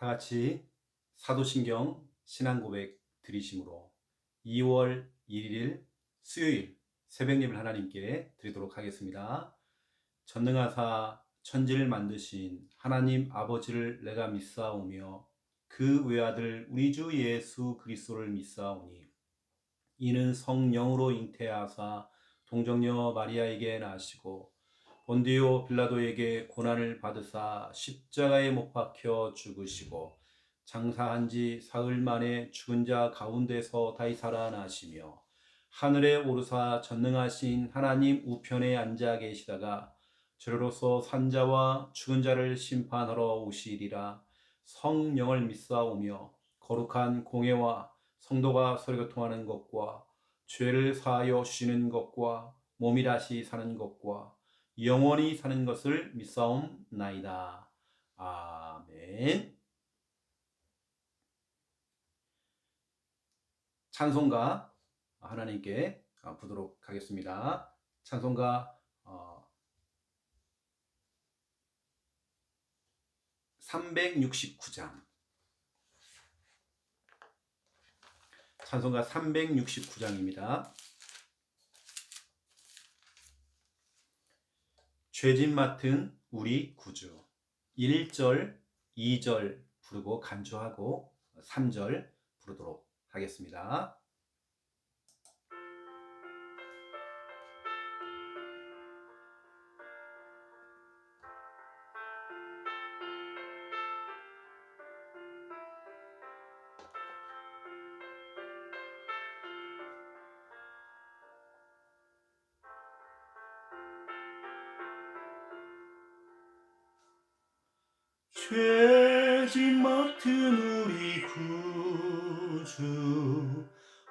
다 같이 사도신경 신앙고백 드리심으로 2월 1일 수요일 새벽예배를 하나님께 드리도록 하겠습니다. 전능하사 천지를 만드신 하나님 아버지를 내가 믿사오며 그 외아들 우리 주 예수 그리스도를 믿사오니 이는 성령으로 잉태하사 동정녀 마리아에게 나시고 본디오 빌라도에게 고난을 받으사 십자가에 못 박혀 죽으시고 장사한 지 사흘 만에 죽은 자 가운데서 다시 살아나시며 하늘에 오르사 전능하신 하나님 우편에 앉아 계시다가 저로서 산자와 죽은 자를 심판하러 오시리라. 성령을 믿사오며 거룩한 공회와 성도가 서로 교통하는 것과 죄를 사하여 주시는 것과 몸이 다시 사는 것과 영원히 사는 것을 믿사옵나이다. 아멘. 찬송가 하나님께 부르도록 하겠습니다. 찬송가 369장. 찬송가 369장입니다. 죄짐 맡은 우리 구주. 1절, 2절 부르고 간주하고 3절 부르도록 하겠습니다. 죄짐 맡은 우리 구주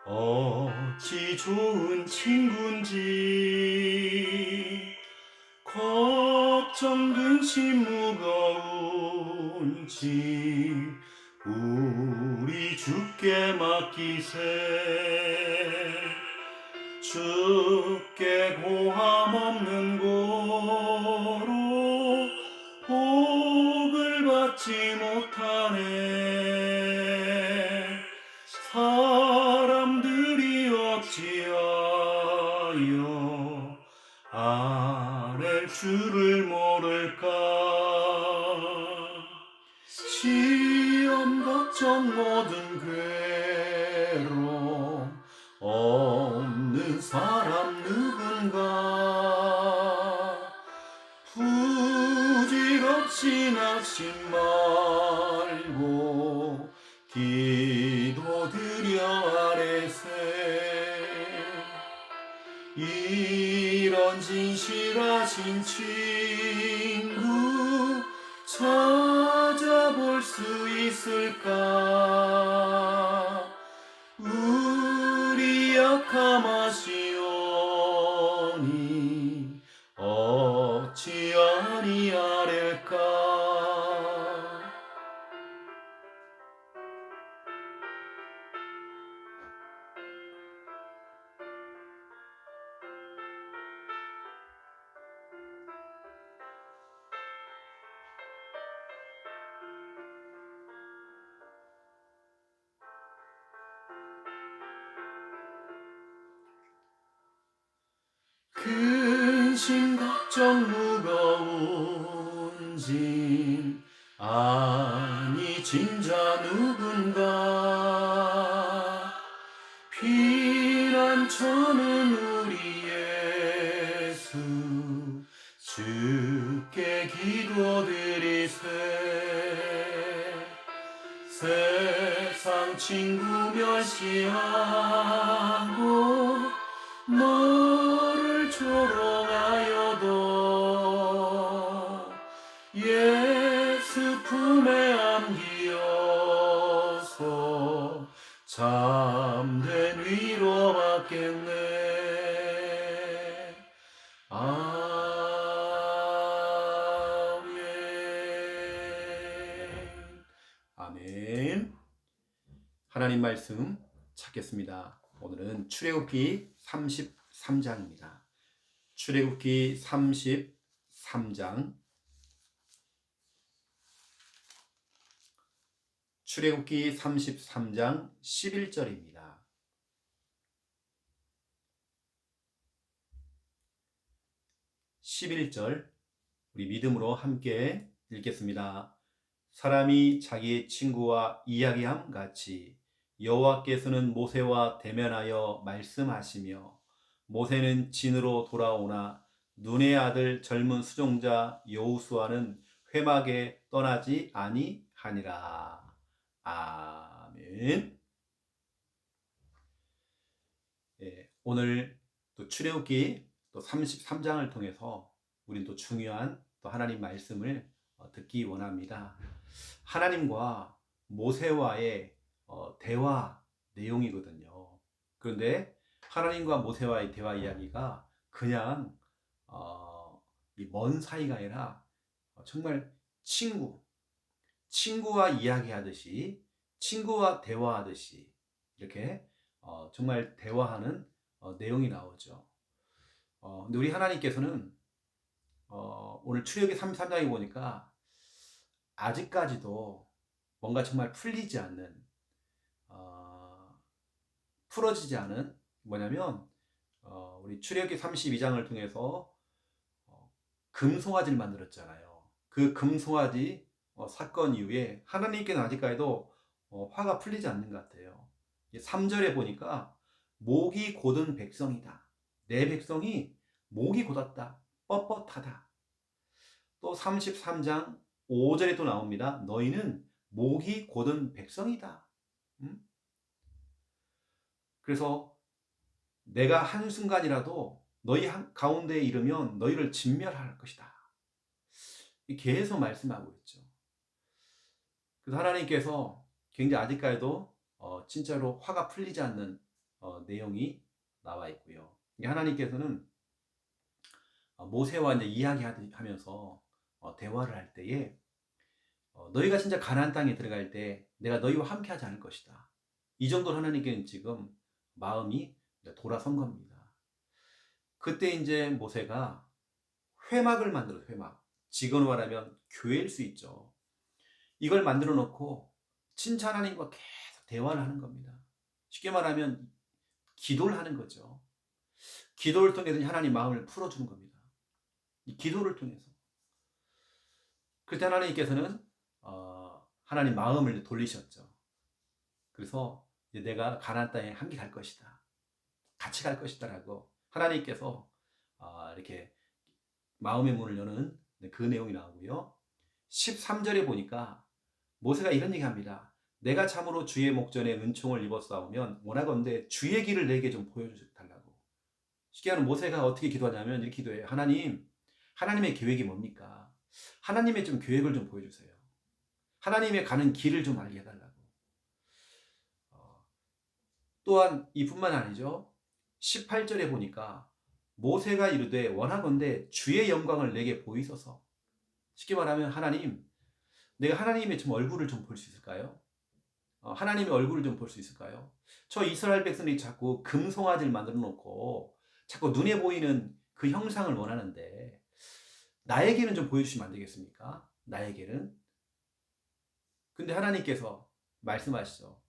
어찌 좋은 친구인지 걱정 근심 무거운 짐 우리 주께 맡기세. 주께 고함 없는 고로 복을 받지 못하네. 사람들이 어찌하여 아랠 줄을 모를까. 시험 걱정 모든 괴로움 없는 사람 누군가. 부질없이 낙심 말고 기도드려 아뢰세. 이런 진실하신 친구 찾아볼 수 있을까. 우리 약함 아시오니 어찌 아니하랴까. 근심 걱정 무거운 짐 아니 진자 누군가. 피난처는 우리 예수 주께 기도드리세. 세상 친구 멸시하고 너를 조롱하여도 예수 품에 안기어서 참된 위로 받겠네. 아멘. 아멘. 하나님 말씀 찾겠습니다. 오늘은 출애굽기 33장입니다. 출애굽기 33장 출애굽기 33장 11절입니다. 11절 우리 믿음으로 함께 읽겠습니다. 사람이 자기의 친구와 이야기함 같이 여호와께서는 모세와 대면하여 말씀하시며 모세는 진으로 돌아오나 눈의 아들 젊은 수종자 여호수아는 회막에 떠나지 아니하니라. 아멘. 예, 오늘 또 출애굽기 또 33장을 통해서 우린 또 중요한 또 하나님 말씀을 듣기 원합니다. 하나님과 모세와의 대화 내용이거든요. 그런데 하나님과 모세와의 대화 이야기가 그냥 이 먼 사이가 아니라 정말 친구와 이야기하듯이 친구와 대화하듯이 이렇게 정말 대화하는 내용이 나오죠. 근데 우리 하나님께서는 오늘 출애굽기 33장에 보니까 아직까지도 뭔가 정말 풀리지 않는 풀어지지 않은 뭐냐면 우리 출애굽기 32장을 통해서 금송아지를 만들었잖아요. 그 금송아지 사건 이후에 하나님께는 아직까지도 화가 풀리지 않는 것 같아요. 3절에 보니까 목이 곧은 백성이다. 내 백성이 목이 곧았다. 뻣뻣하다. 또 33장 5절에 또 나옵니다. 너희는 목이 곧은 백성이다. 그래서 내가 한순간이라도 너희 가운데에 이르면 너희를 진멸할 것이다. 계속 말씀하고 있죠. 그래서 하나님께서 굉장히 아직까지도 진짜로 화가 풀리지 않는 내용이 나와 있고요. 하나님께서는 모세와 이제 이야기하면서 대화를 할 때에 너희가 진짜 가나안 땅에 들어갈 때 내가 너희와 함께하지 않을 것이다. 이 정도로 하나님께는 지금 마음이 돌아선 겁니다. 그때 이제 모세가 회막을 만들어서 회막. 지금으로 말하면 교회일 수 있죠. 이걸 만들어 놓고 진짜 하나님과 계속 대화를 하는 겁니다. 쉽게 말하면 기도를 하는 거죠. 기도를 통해서 하나님 마음을 풀어주는 겁니다. 이 기도를 통해서. 그때 하나님께서는 하나님 마음을 돌리셨죠. 그래서 이제 내가 가나안 땅에 함께 갈 것이다. 같이 갈 것이다라고 하나님께서 이렇게 마음의 문을 여는 그 내용이 나오고요. 13절에 보니까 모세가 이런 얘기합니다. 내가 참으로 주의 목전에 은총을 입었사오면 원하건대 주의 길을 내게 좀 보여달라고. 쉽게 말하면 모세가 어떻게 기도하냐면 이렇게 기도해요. 하나님의 계획이 뭡니까? 하나님의 좀 계획을 좀 보여주세요. 하나님의 가는 길을 좀 알게 해달라고. 또한 이뿐만 아니죠. 18절에 보니까 모세가 이르되 원하건대 주의 영광을 내게 보이소서. 쉽게 말하면 하나님, 내가 하나님의 좀 얼굴을 좀 볼 수 있을까요? 하나님의 얼굴을 좀 볼 수 있을까요? 저 이스라엘 백성이 자꾸 금송아지를 만들어 놓고 자꾸 눈에 보이는 그 형상을 원하는데 나에게는 좀 보여주시면 안 되겠습니까? 나에게는. 근데 하나님께서 말씀하시죠.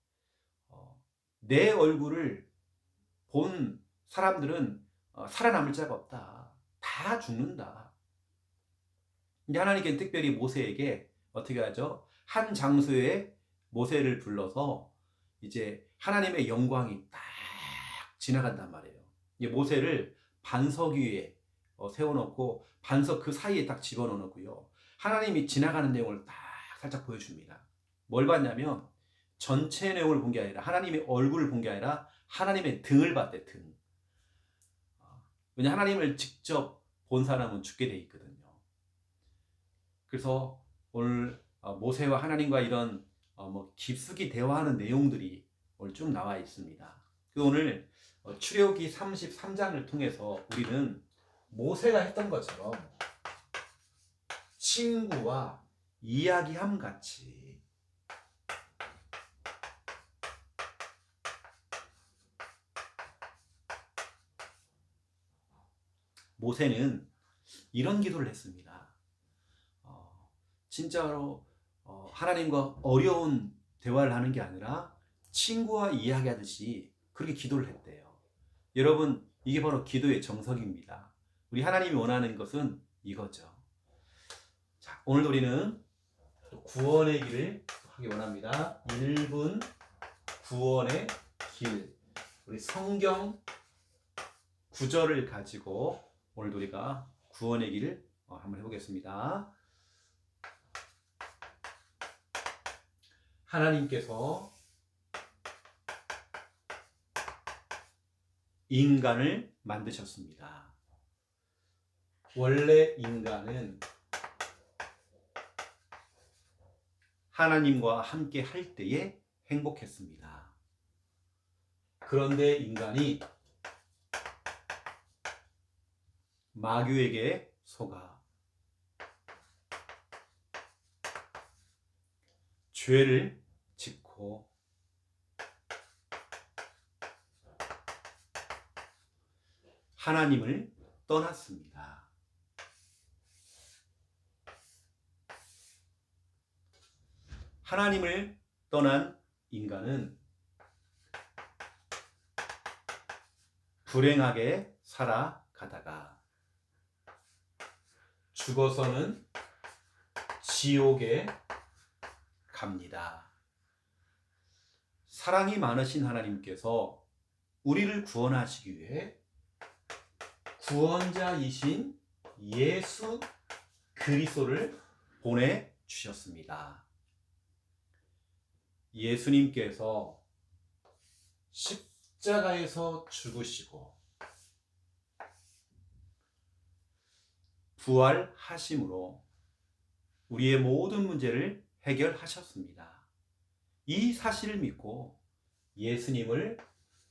내 얼굴을 본 사람들은 살아남을 자가 없다. 다 죽는다. 근데 하나님께는 특별히 모세에게 어떻게 하죠? 한 장소에 모세를 불러서 이제 하나님의 영광이 딱 지나간단 말이에요. 이게 모세를 반석 위에 세워놓고 반석 그 사이에 딱 집어넣고요. 하나님이 지나가는 내용을 딱 살짝 보여줍니다. 뭘 봤냐면 전체 내용을 본 게 아니라 하나님의 얼굴을 본 게 아니라 하나님의 등을 봤대, 등. 왜냐 하나님을 직접 본 사람은 죽게 돼 있거든요. 그래서 오늘 모세와 하나님과 이런 깊숙이 대화하는 내용들이 오늘 쭉 나와 있습니다. 오늘 출애굽기 33장을 통해서 우리는 모세가 했던 것처럼 친구와 이야기함 같이 모세는 이런 기도를 했습니다. 진짜로 하나님과 어려운 대화를 하는 게 아니라 친구와 이야기하듯이 그렇게 기도를 했대요. 여러분, 이게 바로 기도의 정석입니다. 우리 하나님이 원하는 것은 이거죠. 자, 오늘도 우리는 구원의 길을 하기 원합니다. 1분 구원의 길. 우리 성경 구절을 가지고 오늘도 우리가 구원의 길을 한번 해보겠습니다. 하나님께서 인간을 만드셨습니다. 원래 인간은 하나님과 함께 할 때에 행복했습니다. 그런데 인간이 마귀에게 속아 죄를 짓고 하나님을 떠났습니다. 하나님을 떠난 인간은 불행하게 살아가다가 죽어서는 지옥에 갑니다. 사랑이 많으신 하나님께서 우리를 구원하시기 위해 구원자이신 예수 그리스도를 보내주셨습니다. 예수님께서 십자가에서 죽으시고 부활하심으로 우리의 모든 문제를 해결하셨습니다. 이 사실을 믿고 예수님을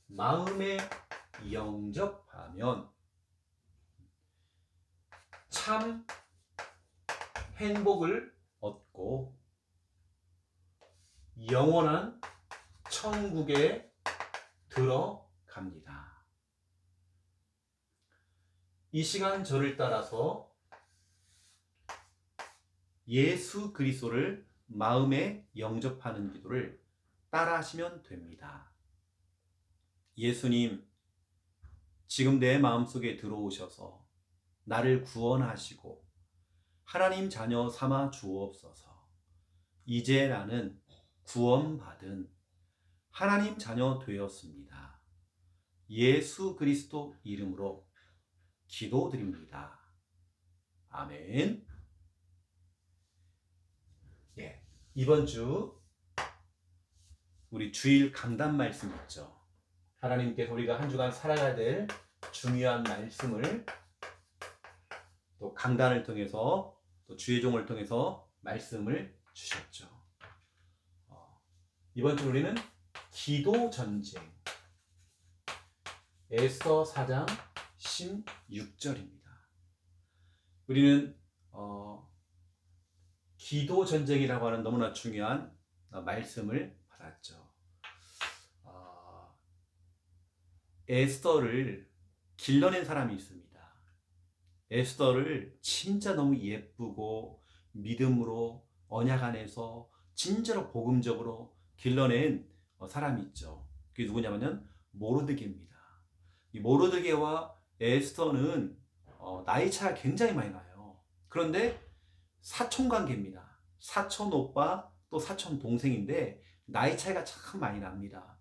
마음에 영접하면 참 행복을 얻고 영원한 천국에 들어갑니다. 이 시간 저를 따라서 예수 그리스도를 마음에 영접하는 기도를 따라 하시면 됩니다. 예수님, 지금 내 마음속에 들어오셔서 나를 구원하시고 하나님 자녀 삼아 주옵소서. 이제 나는 구원받은 하나님 자녀 되었습니다. 예수 그리스도 이름으로 기도드립니다. 아멘. 예, 이번 주 우리 주일 강단 말씀 있죠. 하나님께서 우리가 한 주간 살아가야 될 중요한 말씀을 또 강단을 통해서 또 주의 종을 통해서 말씀을 주셨죠. 이번 주 우리는 기도 전쟁 에스더 4장 16절입니다. 우리는 기도 전쟁이라고 하는 너무나 중요한 말씀을 받았죠. 에스더를 길러낸 사람이 있습니다. 에스더를 진짜 너무 예쁘고 믿음으로 언약 안에서 진짜로 복음적으로 길러낸 사람이 있죠. 그게 누구냐면은 모르드게입니다. 이 모르드게와 에스더는 나이 차가 굉장히 많이 나요. 그런데 사촌 관계입니다. 사촌 오빠 또 사촌 동생인데 나이 차이가 참 많이 납니다.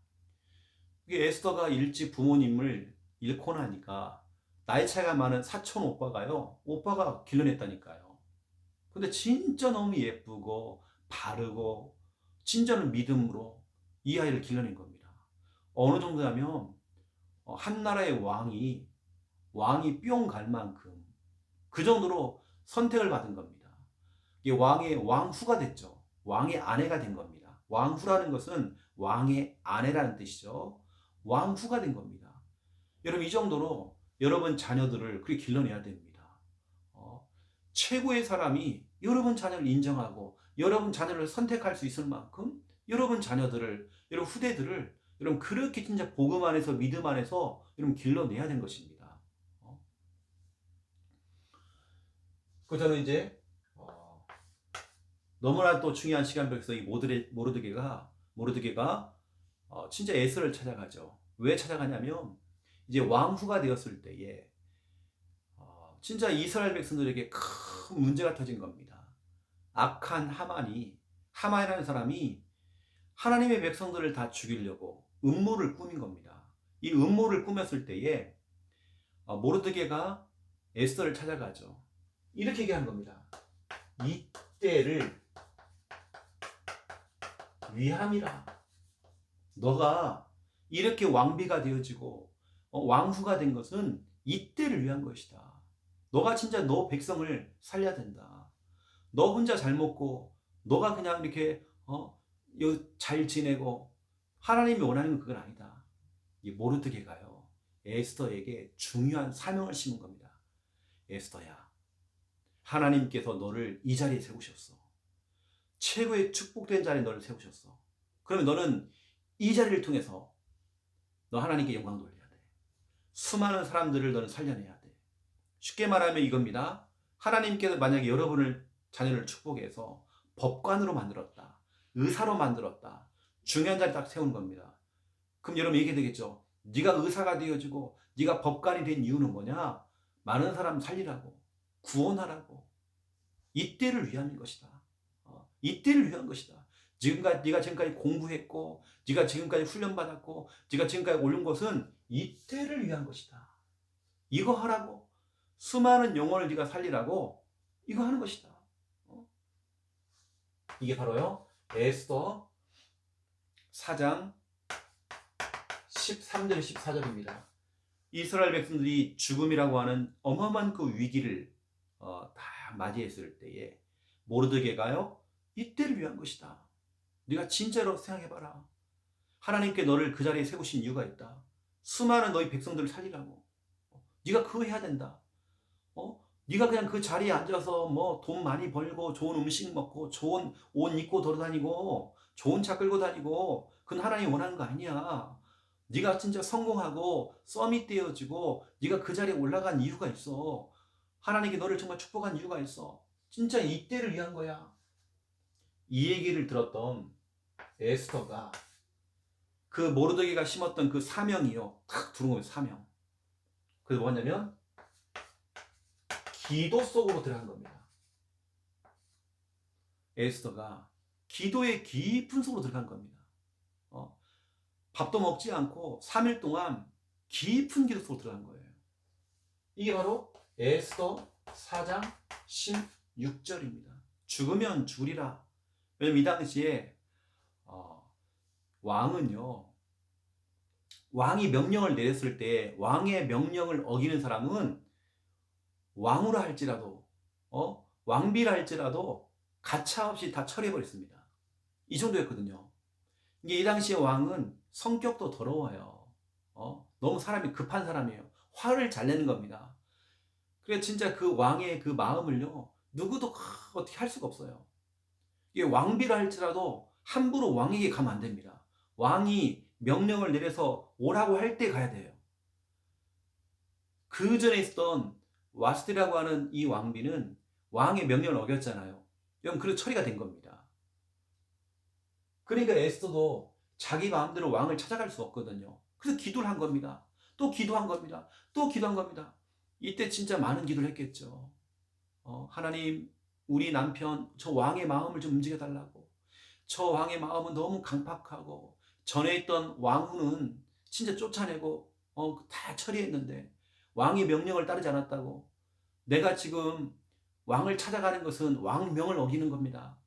이게 에스더가 일찍 부모님을 잃고 나니까 나이 차이가 많은 사촌 오빠가 길러냈다니까요. 근데 진짜 너무 예쁘고 바르고 진짜는 믿음으로 이 아이를 길러낸 겁니다. 어느 정도냐면 한 나라의 왕이 뿅 갈 만큼 그 정도로 선택을 받은 겁니다. 이게 왕의 왕후가 됐죠. 왕의 아내가 된 겁니다. 왕후라는 것은 왕의 아내라는 뜻이죠. 왕후가 된 겁니다. 여러분, 이 정도로 여러분 자녀들을 그렇게 길러내야 됩니다. 최고의 사람이 여러분 자녀를 인정하고 여러분 자녀를 선택할 수 있을 만큼 여러분 자녀들을, 여러분 후대들을 여러분 그렇게 진짜 복음 안에서 믿음 안에서 여러분 길러내야 되는 것입니다. 그 저는 이제 너무나 또 중요한 시간표에서 이 모르드게가 모르드게가 진짜 에스더를 찾아가죠. 왜 찾아가냐면 이제 왕후가 되었을 때에 진짜 이스라엘 백성들에게 큰 문제가 터진 겁니다. 악한 하만이라는 사람이 하나님의 백성들을 다 죽이려고 음모를 꾸민 겁니다. 이 음모를 꾸몄을 때에 모르드게가 에스더를 찾아가죠. 이렇게 얘기한 겁니다. 이때를 위함이라. 너가 이렇게 왕비가 되어지고 왕후가 된 것은 이때를 위한 것이다. 너가 진짜 너 백성을 살려야 된다. 너 혼자 잘 먹고 너가 그냥 이렇게 잘 지내고 하나님이 원하는 건 그건 아니다. 이 모르드게가요 에스더에게 중요한 사명을 심은 겁니다. 에스더야, 하나님께서 너를 이 자리에 세우셨어. 최고의 축복된 자리에 너를 세우셨어. 그러면 너는 이 자리를 통해서 너 하나님께 영광 돌려야 돼. 수많은 사람들을 너는 살려내야 돼. 쉽게 말하면 이겁니다. 하나님께서 만약에 여러분을 자녀를 축복해서 법관으로 만들었다. 의사로 만들었다. 중요한 자리에 딱 세운 겁니다. 그럼 여러분 얘기해 되겠죠. 네가 의사가 되어지고 네가 법관이 된 이유는 뭐냐? 많은 사람 살리라고, 구원하라고. 이때를 위한 것이다. 이때를 위한 것이다. 네가 지금까지 공부했고, 네가 지금까지 훈련받았고, 네가 지금까지 올린 것은 이때를 위한 것이다. 이거 하라고. 수많은 영혼을 네가 살리라고 이거 하는 것이다. 이게 바로요 에스더 4장 13절 14절입니다. 이스라엘 백성들이 죽음이라고 하는 어마어마한 그 위기를 다 맞이했을 때에 모르드게가요 이때를 위한 것이다. 네가 진짜로 생각해봐라. 하나님께 너를 그 자리에 세우신 이유가 있다. 수많은 너희 백성들을 살리라고. 네가 그거 해야 된다. 네가 그냥 그 자리에 앉아서 뭐 돈 많이 벌고 좋은 음식 먹고 좋은 옷 입고 돌아다니고 좋은 차 끌고 다니고 그건 하나님이 원하는 거 아니야. 네가 진짜 성공하고 썸이 떼어지고 네가 그 자리에 올라간 이유가 있어. 하나님께 너를 정말 축복한 이유가 있어. 진짜 이때를 위한 거야. 이 얘기를 들었던 에스더가 그 모르드게가 심었던 그 사명이요 탁 들어온 거예요. 사명. 그게 뭐냐면 기도 속으로 들어간 겁니다. 에스더가 기도의 깊은 속으로 들어간 겁니다. 밥도 먹지 않고 3일 동안 깊은 기도 속으로 들어간 거예요. 이게 바로 에스더 4장 16절입니다. 죽으면 죽으리라. 왜냐면 이 당시에 왕은요 왕이 명령을 내렸을 때 왕의 명령을 어기는 사람은 왕으로 할지라도 왕비라 할지라도 가차없이 다 처리해버렸습니다. 이 정도였거든요. 이게 이 당시의 왕은 성격도 더러워요. 너무 사람이 급한 사람이에요. 화를 잘 내는 겁니다. 그래 진짜 그 왕의 그 마음을요 누구도 어떻게 할 수가 없어요. 이게 왕비라 할지라도 함부로 왕에게 가면 안 됩니다. 왕이 명령을 내려서 오라고 할 때 가야 돼요. 그 전에 있었던 와스티라고 하는 이 왕비는 왕의 명령을 어겼잖아요. 그럼 그래서 처리가 된 겁니다. 그러니까 에스더도 자기 마음대로 왕을 찾아갈 수 없거든요. 그래서 기도를 한 겁니다. 또 기도한 겁니다. 또 기도한 겁니다. 이때 진짜 많은 기도를 했겠죠. 하나님 우리 남편 저 왕의 마음을 좀 움직여 달라고. 저 왕의 마음은 너무 강팍하고 전에 있던 왕후는 진짜 쫓아내고 다 처리했는데 왕의 명령을 따르지 않았다고. 내가 지금 왕을 찾아가는 것은 왕명을 어기는 겁니다.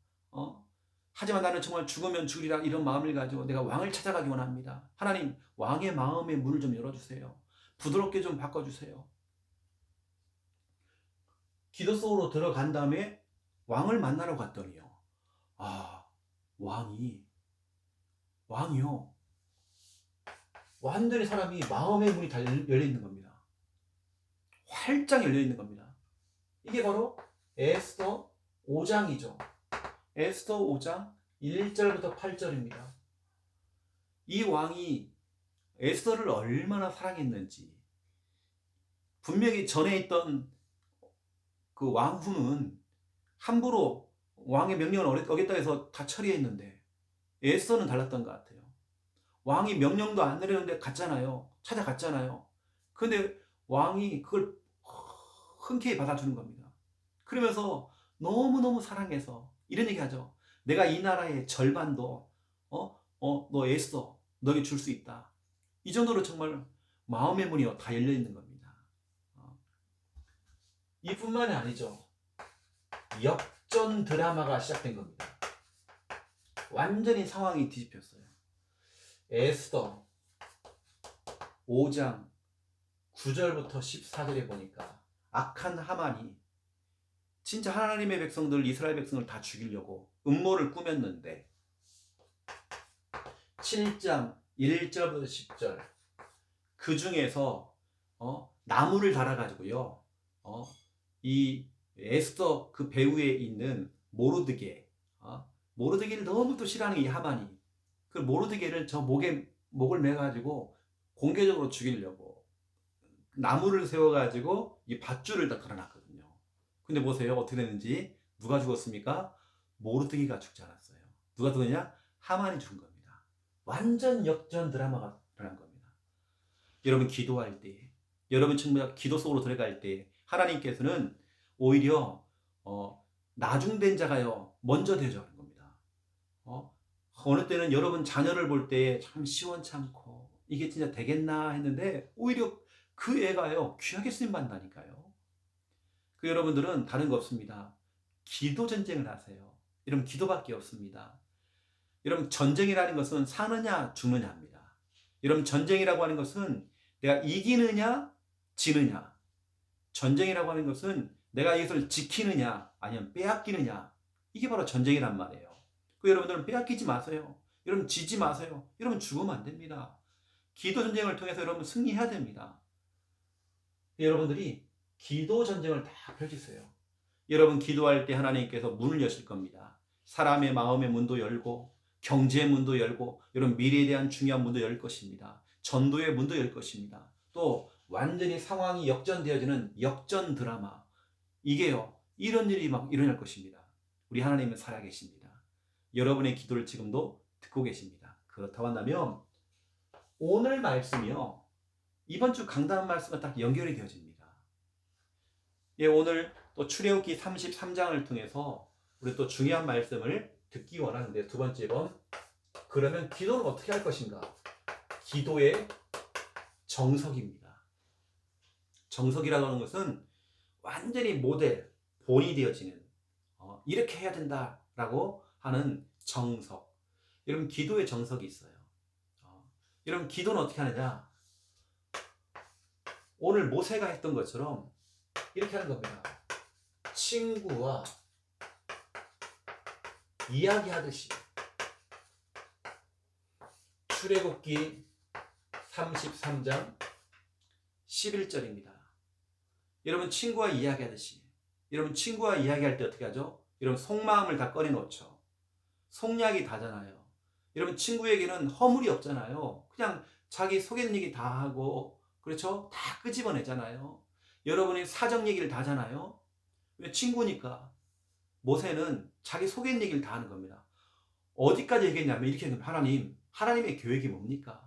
하지만 나는 정말 죽으면 죽으리라 이런 마음을 가지고 내가 왕을 찾아가기 원합니다. 하나님 왕의 마음의 문을 좀 열어주세요. 부드럽게 좀 바꿔주세요. 기도 속으로 들어간 다음에 왕을 만나러 갔더니요. 왕이요. 완전히 사람이 마음의 문이 다 열려있는 겁니다. 활짝 열려있는 겁니다. 이게 바로 에스더 5장이죠. 에스더 5장 1절부터 8절입니다. 이 왕이 에스더를 얼마나 사랑했는지 분명히 전에 있던 그 왕후는 함부로 왕의 명령을 어겼다 해서 다 처리했는데 에스더는 달랐던 것 같아요. 왕이 명령도 안 내리는데 갔잖아요. 찾아갔잖아요. 근데 왕이 그걸 흔쾌히 받아주는 겁니다. 그러면서 너무너무 사랑해서 이런 얘기 하죠. 내가 이 나라의 절반도 너 에스더 너에게 줄 수 있다. 이 정도로 정말 마음의 문이 다 열려 있는 겁니다. 이뿐만이 아니죠. 역전 드라마가 시작된 겁니다. 완전히 상황이 뒤집혔어요. 에스더 5장 9절부터 14절에 보니까 악한 하만이 진짜 하나님의 백성들, 이스라엘 백성을 다 죽이려고 음모를 꾸몄는데 7장 1절부터 10절 그 중에서 나무를 달아가지고요 이 에스더 그 배후에 있는 모르드게를 너무 또 싫어하는 이 하만이 그 모르드게를 저 목을 매가지고 공개적으로 죽이려고 나무를 세워가지고 이 밧줄을 다 걸어놨거든요. 근데 보세요. 어떻게 됐는지. 누가 죽었습니까? 모르드게가 죽지 않았어요. 누가 죽었냐? 하만이 죽은 겁니다. 완전 역전 드라마가 일어난 겁니다. 여러분 기도할 때, 여러분 정말 기도 속으로 들어갈 때 하나님께서는 오히려 나중된 자가요 먼저 되어주는 겁니다. 어느 때는 여러분 자녀를 볼 때 참 시원찮고 이게 진짜 되겠나 했는데 오히려 그 애가요 귀하게 쓰임 받는다니까요. 그 여러분들은 다른 거 없습니다. 기도 전쟁을 하세요. 여러분 기도밖에 없습니다. 여러분 전쟁이라는 것은 사느냐 죽느냐입니다. 여러분 전쟁이라고 하는 것은 내가 이기느냐 지느냐. 전쟁이라고 하는 것은 내가 이것을 지키느냐 아니면 빼앗기느냐. 이게 바로 전쟁이란 말이에요. 그 여러분들은 빼앗기지 마세요. 여러분 지지 마세요. 여러분 죽으면 안 됩니다. 기도 전쟁을 통해서 여러분 승리해야 됩니다. 여러분들이 기도 전쟁을 다 펼치세요. 여러분 기도할 때 하나님께서 문을 여실 겁니다. 사람의 마음의 문도 열고 경제의 문도 열고 여러분 미래에 대한 중요한 문도 열 것입니다. 전도의 문도 열 것입니다. 또 완전히 상황이 역전되어지는 역전 드라마 이게요. 이런 일이 막 일어날 것입니다. 우리 하나님은 살아계십니다. 여러분의 기도를 지금도 듣고 계십니다. 그렇다고 한다면 오늘 말씀이요. 이번 주 강단 말씀과 딱 연결이 되어집니다. 예, 오늘 또 출애굽기 33장을 통해서 우리 또 중요한 말씀을 듣기 원하는데 두 번째 번 그러면 기도는 어떻게 할 것인가? 기도의 정석입니다. 정석이라고 하는 것은 완전히 모델, 본이 되어지는 이렇게 해야 된다라고 하는 정석. 여러분 기도의 정석이 있어요. 여러분 기도는 어떻게 하느냐? 오늘 모세가 했던 것처럼 이렇게 하는 겁니다. 친구와 이야기하듯이 출애굽기 33장 11절입니다. 여러분 친구와 이야기하듯이 여러분 친구와 이야기할 때 어떻게 하죠? 여러분 속마음을 다 꺼내놓죠. 속약이 다잖아요. 여러분 친구에게는 허물이 없잖아요. 그냥 자기 속 있는 얘기 다 하고 그렇죠? 다 끄집어내잖아요. 여러분이 사정 얘기를 다 하잖아요. 왜 친구니까. 모세는 자기 속에 있는 얘기를 다 하는 겁니다. 어디까지 얘기했냐면 이렇게 하나님의 계획이 뭡니까?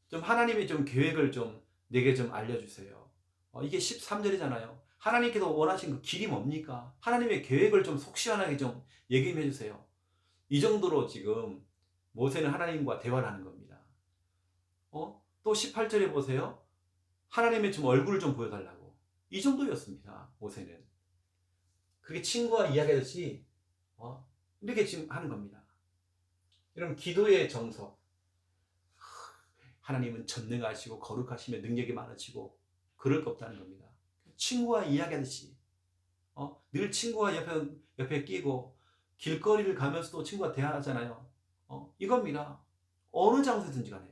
좀 하나님의 좀 계획을 좀 내게 좀 알려주세요. 이게 13절이잖아요. 하나님께서 원하신 그 길이 뭡니까? 하나님의 계획을 좀 속 시원하게 좀 얘기해 주세요. 이 정도로 지금 모세는 하나님과 대화를 하는 겁니다. 또 18절에 보세요. 하나님의 좀 얼굴을 좀 보여달라고. 이 정도였습니다. 모세는. 그게 친구와 이야기하듯이 이렇게 지금 하는 겁니다. 여러분 기도의 정석. 하나님은 전능하시고 거룩하시며 능력이 많으시고 그럴 거 없다는 겁니다. 친구와 이야기하듯이 늘 친구와 옆에 끼고 길거리를 가면서도 친구와 대화하잖아요. 이겁니다. 어느 장소든지 간에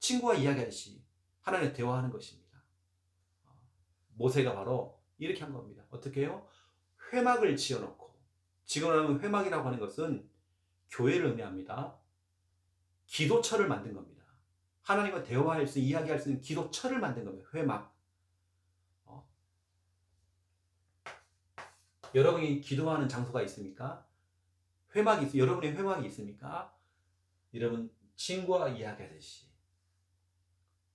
친구와 이야기하듯이 하나님과 대화하는 것입니다. 모세가 바로 이렇게 한 겁니다. 어떻게 해요? 회막을 지어놓고 지금 하면 회막이라고 하는 것은 교회를 의미합니다. 기도처를 만든 겁니다. 하나님과 대화할 수 있는 이야기할 수 있는 기도처를 만든 겁니다. 회막. 여러분이 기도하는 장소가 있습니까? 회막이 있어요. 여러분의 회막이 있습니까? 여러분 친구와 이야기하듯이.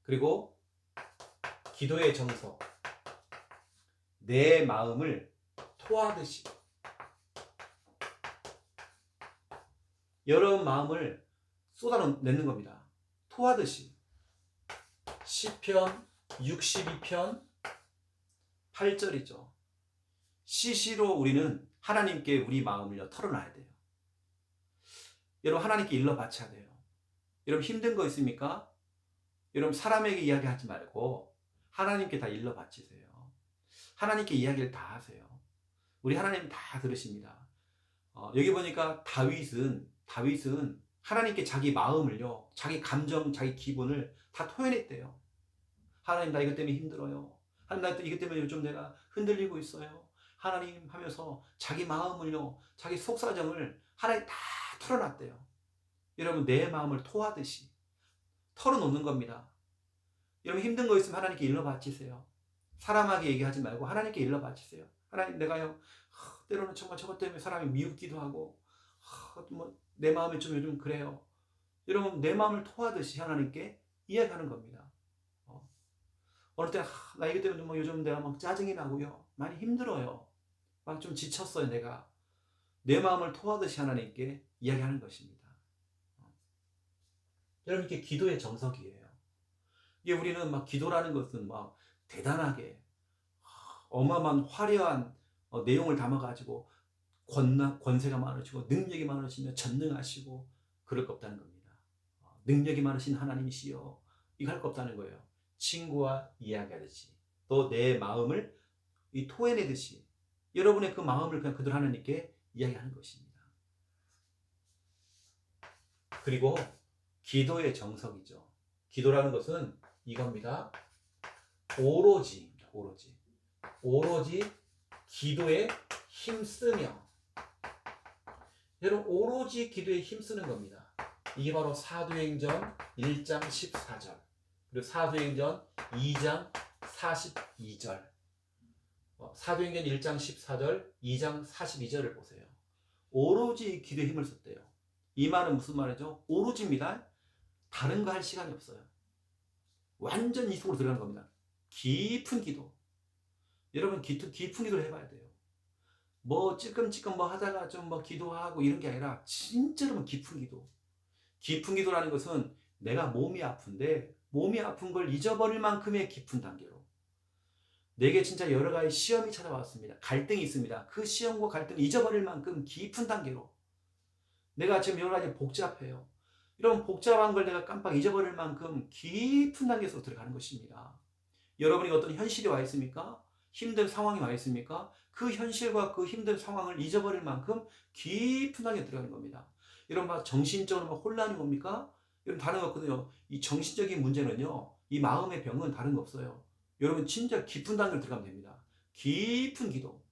그리고 기도의 정석, 내 마음을 토하듯이 여러분 마음을 쏟아내는 겁니다. 토하듯이. 시편 62편 8절이죠. 시시로 우리는 하나님께 우리 마음을 털어놔야 돼요. 여러분 하나님께 일러 바쳐야 돼요. 여러분 힘든 거 있습니까? 여러분 사람에게 이야기하지 말고 하나님께 다 일러 바치세요. 하나님께 이야기를 다 하세요. 우리 하나님 다 들으십니다. 여기 보니까 다윗은 하나님께 자기 마음을요, 자기 감정, 자기 기분을 다 토해냈대요. 하나님 나 이것 때문에 힘들어요. 하나님 나 이것 때문에 요즘 내가 흔들리고 있어요. 하나님 하면서 자기 마음을요, 자기 속사정을 하나님 다 털어놨대요. 여러분 내 마음을 토하듯이 털어놓는 겁니다. 여러분 힘든 거 있으면 하나님께 일러 바치세요. 사람에게 얘기하지 말고 하나님께 일러 바치세요. 하나님 내가요 때로는 정말 저것 때문에 사람이 미웃기도 하고 내 마음이 좀 요즘 그래요. 여러분 내 마음을 토하듯이 하나님께 이야기하는 겁니다. 어느 때 나 이것 때문에 뭐 요즘 내가 막 짜증이 나고요. 많이 힘들어요. 막 좀 지쳤어요 내가. 내 마음을 토하듯이 하나님께 이야기하는 것입니다. 여러분 이게 기도의 정석이에요. 이게 우리는 막 기도라는 것은 막 대단하게 어마어마한 화려한 내용을 담아가지고 권세가 많으시고 능력이 많으시며 전능하시고 그럴 것 없다는 겁니다. 능력이 많으신 하나님이시여 이거 할 것 없다는 거예요. 친구와 이야기하듯이 또 내 마음을 토해내듯이 여러분의 그 마음을 그냥 그대로 하나님께 이야기하는 것입니다. 그리고 기도의 정석이죠. 기도라는 것은 이겁니다. 오로지 기도에 힘쓰며 여러분 오로지 기도에 힘쓰는 겁니다. 이게 바로 사도행전 1장 14절 그리고 사도행전 2장 42절 사도행전 1장 14절 2장 42절을 보세요. 오로지 기도에 힘을 썼대요. 이 말은 무슨 말이죠? 오로지입니다. 다른 거 할 시간이 없어요. 완전 이 속으로 들어가는 겁니다. 깊은 기도. 여러분 깊은 기도를 해봐야 돼요. 뭐 찔끔찔끔 뭐 하다가 좀 뭐 기도하고 이런 게 아니라 진짜로 깊은 기도. 깊은 기도라는 것은 내가 몸이 아픈데 몸이 아픈 걸 잊어버릴 만큼의 깊은 단계로 내게 진짜 여러 가지 시험이 찾아왔습니다. 갈등이 있습니다. 그 시험과 갈등을 잊어버릴 만큼 깊은 단계로 내가 지금 여러 가지 복잡해요. 이런 복잡한 걸 내가 깜빡 잊어버릴 만큼 깊은 단계에서 들어가는 것입니다. 여러분이 어떤 현실이 와 있습니까? 힘든 상황이 와 있습니까? 그 현실과 그 힘든 상황을 잊어버릴 만큼 깊은 단계에 들어가는 겁니다. 여러분 정신적으로 혼란이 뭡니까? 여러분 다른 거 없거든요. 이 정신적인 문제는요. 이 마음의 병은 다른 거 없어요. 여러분 진짜 깊은 단계로 들어가면 됩니다. 깊은 기도.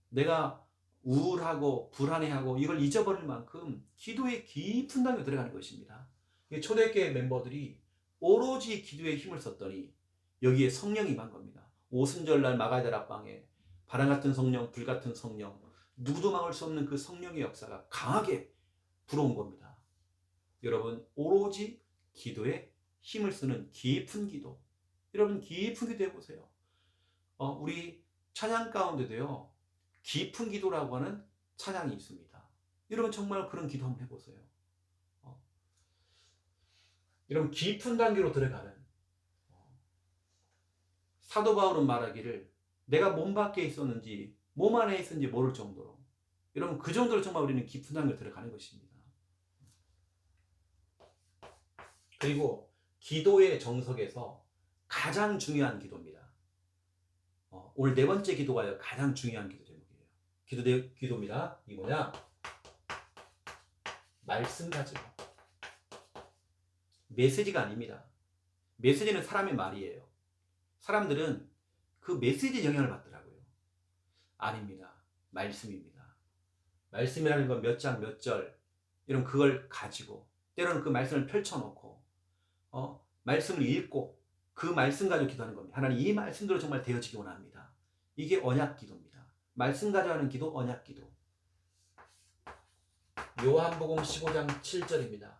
내가 우울하고 불안해하고 이걸 잊어버릴 만큼 기도의 깊은 단계로 들어가는 것입니다. 초대교회 멤버들이 오로지 기도에 힘을 썼더니 여기에 성령이 임한 겁니다. 오순절날 마가다락방에 바람 같은 성령, 불 같은 성령, 누구도 막을 수 없는 그 성령의 역사가 강하게 불어온 겁니다. 여러분 오로지 기도에 힘을 쓰는 깊은 기도. 여러분 깊은 기도 해보세요. 우리 찬양 가운데도요. 깊은 기도라고 하는 찬양이 있습니다. 여러분 정말 그런 기도 한번 해보세요. 여러분 깊은 단계로 들어가는 사도 바울은 말하기를 내가 몸 밖에 있었는지 몸 안에 있었는지 모를 정도로 여러분 그 정도로 정말 우리는 깊은 단계로 들어가는 것입니다. 그리고 기도의 정석에서 가장 중요한 기도입니다. 오늘 네 번째 기도가 가장 중요한 기도 제목이에요. 기도입니다. 이 뭐냐? 말씀 가지고. 메시지가 아닙니다. 메시지는 사람의 말이에요. 사람들은 그 메시지에 영향을 받더라고요. 아닙니다. 말씀입니다. 말씀이라는 건 몇 장 몇 절 이런 그걸 가지고 때로는 그 말씀을 펼쳐놓고 말씀을 읽고 그 말씀 가지고 기도하는 겁니다. 하나님 이 말씀대로 정말 되어지기 원합니다. 이게 언약 기도입니다. 말씀 가지고 하는 기도, 언약 기도. 요한복음 15장 7절입니다.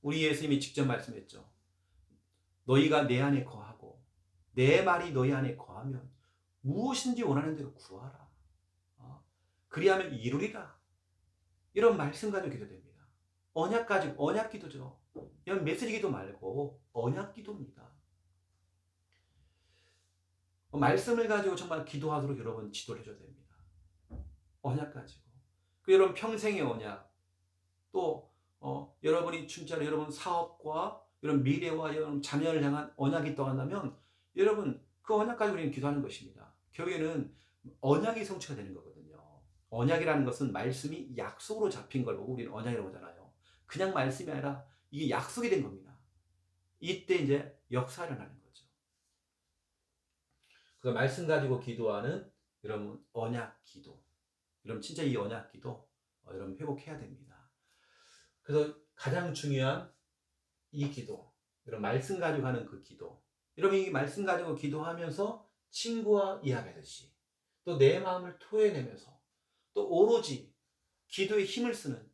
우리 예수님이 직접 말씀했죠. 너희가 내 안에 거하고 내 말이 너희 안에 거하면 무엇인지 원하는 대로 구하라. 그리하면 이루리라. 이런 말씀 가지고 기도됩니다. 언약 가지고, 언약 기도죠. 이런 메시지 기도 말고 언약 기도입니다. 말씀을 가지고 정말 기도하도록 여러분 지도를 해줘야 됩니다. 언약 가지고. 그 여러분 평생의 언약, 또 여러분이 진짜로 여러분 사업과 이런 미래와 여러분 자녀를 향한 언약이 떠간다면 여러분 그 언약 가지고 우리는 기도하는 것입니다. 교회는 언약이 성취가 되는 거거든요. 언약이라는 것은 말씀이 약속으로 잡힌 걸 보고 우리는 언약이라고 하잖아요. 그냥 말씀이 아니라 이게 약속이 된 겁니다. 이때 이제 역사가 일어나는 거죠. 그 말씀 가지고 기도하는 여러분 언약 기도. 여러분 진짜 이 언약 기도 여러분 회복해야 됩니다. 그래서 가장 중요한 이 기도, 여러분 말씀 가지고 하는 그 기도. 여러분 이 말씀 가지고 기도하면서 친구와 이야기하듯이 또 내 마음을 토해내면서 또 오로지 기도에 힘을 쓰는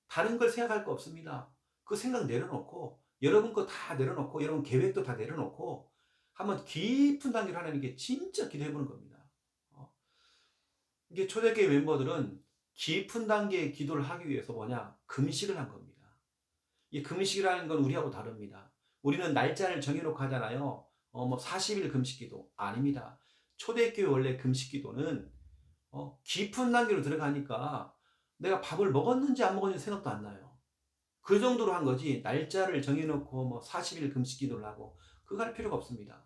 다른 걸 생각할 거 없습니다. 그 생각 내려놓고 여러분 거 다 내려놓고 여러분 계획도 다 내려놓고 한번 깊은 단계로 하나님께 진짜 기도해보는 겁니다. 이게 초대교회 멤버들은 깊은 단계의 기도를 하기 위해서 뭐냐? 금식을 한 겁니다. 이 금식이라는 건 우리하고 다릅니다. 우리는 날짜를 정해놓고 하잖아요. 40일 금식기도 아닙니다. 초대교회 원래 금식기도는 깊은 단계로 들어가니까 내가 밥을 먹었는지 안 먹었는지 생각도 안 나요. 그 정도로 한 거지 날짜를 정해놓고 40일 금식기도를 하고 그거 할 필요가 없습니다.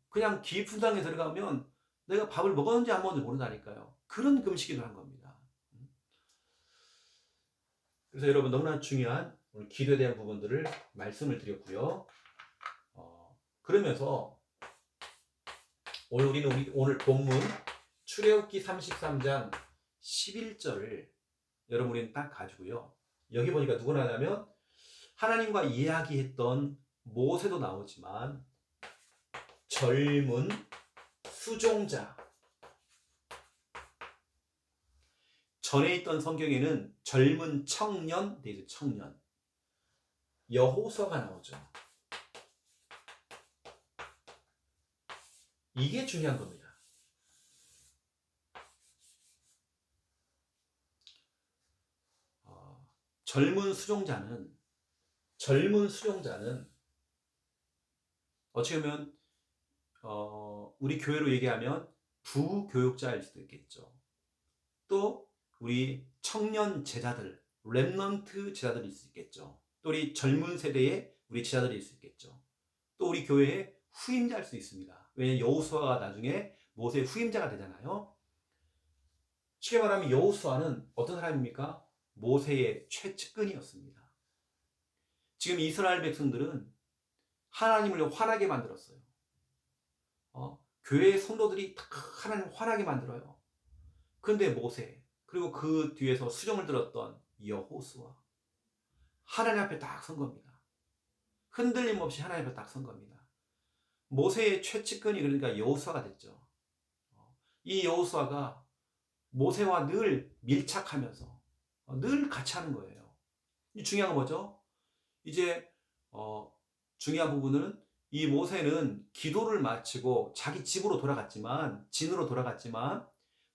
그냥 깊은 단계에 들어가면 내가 밥을 먹었는지 안 먹었는지 모른다니까요. 그런 금식기도를 한 겁니다. 그래서 여러분 너무나 중요한 오늘 기도에 대한 부분들을 말씀을 드렸고요. 그러면서 우리는 오늘 본문 출애굽기 33장 11절을 여러분 우리는 딱 가지고요. 여기 보니까 누가 나냐면 하나님과 이야기했던 모세도 나오지만 젊은 수종자, 전에 있던 성경에는 젊은 청년, 청년 여호수아가 나오죠. 이게 중요한 겁니다. 젊은 수종자는 어떻게 보면 우리 교회로 얘기하면 부교육자일 수도 있겠죠. 또 우리 청년 제자들, 렘넌트 제자들일 수 있겠죠. 또 우리 젊은 세대의 우리 제자들일 수 있겠죠. 또 우리 교회의 후임자일 수 있습니다. 왜냐하면 여호수아가 나중에 모세의 후임자가 되잖아요. 쉽게 말하면 여호수아는 어떤 사람입니까? 모세의 최측근이었습니다. 지금 이스라엘 백성들은 하나님을 화나게 만들었어요. 교회의 성도들이 하나님을 화나게 만들어요. 그런데 모세, 그리고 그 뒤에서 수정을 들었던 여호수아, 하나님 앞에 딱 선 겁니다. 흔들림 없이 하나님 앞에 딱 선 겁니다. 모세의 최측근이 그러니까 여호수아가 됐죠. 이 여호수아가 모세와 늘 밀착하면서 늘 같이 하는 거예요. 이 중요한 건 뭐죠? 이제 중요한 부분은 이 모세는 기도를 마치고 자기 진으로 돌아갔지만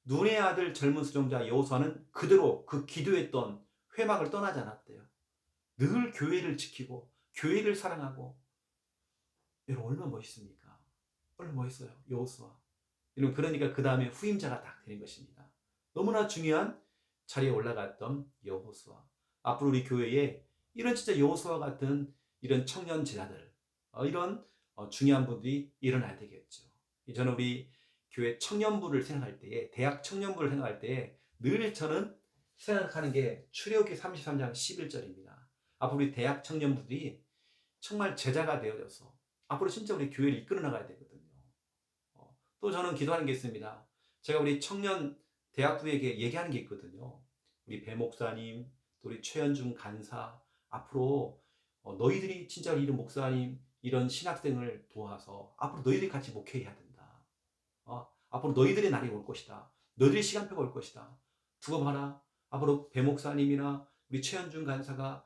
눈의 아들 젊은 수종자 여호수아는 그대로 그 기도했던 회막을 떠나지 않았대요. 늘 교회를 지키고 교회를 사랑하고. 여러분 얼마나 멋있습니까? 얼마나 멋있어요 여호수아. 여러분 그러니까 그 다음에 후임자가 딱 되는 것입니다. 너무나 중요한 자리에 올라갔던 여호수아. 앞으로 우리 교회에 이런 진짜 여호수아 같은 이런 청년 제자들, 이런 중요한 분들이 일어나야 되겠죠. 저는 우리 교회 청년부를 생각할 때에, 대학 청년부를 생각할 때에 늘 저는 생각하는 게 출애굽기 33장 11절입니다. 앞으로 우리 대학 청년부들이 정말 제자가 되어져서 앞으로 진짜 우리 교회를 이끌어 나가야 되거든요. 또 저는 기도하는 게 있습니다. 제가 우리 청년 대학부에게 얘기하는 게 있거든요. 우리 배 목사님, 또 우리 최현중 간사, 앞으로 너희들이 진짜 이런 목사님, 이런 신학생을 도와서 앞으로 너희들이 같이 목회해야 된다. 앞으로 너희들의 날이 올 것이다. 너희들의 시간표가 올 것이다. 두고 봐라. 앞으로 배 목사님이나 우리 최현중 간사가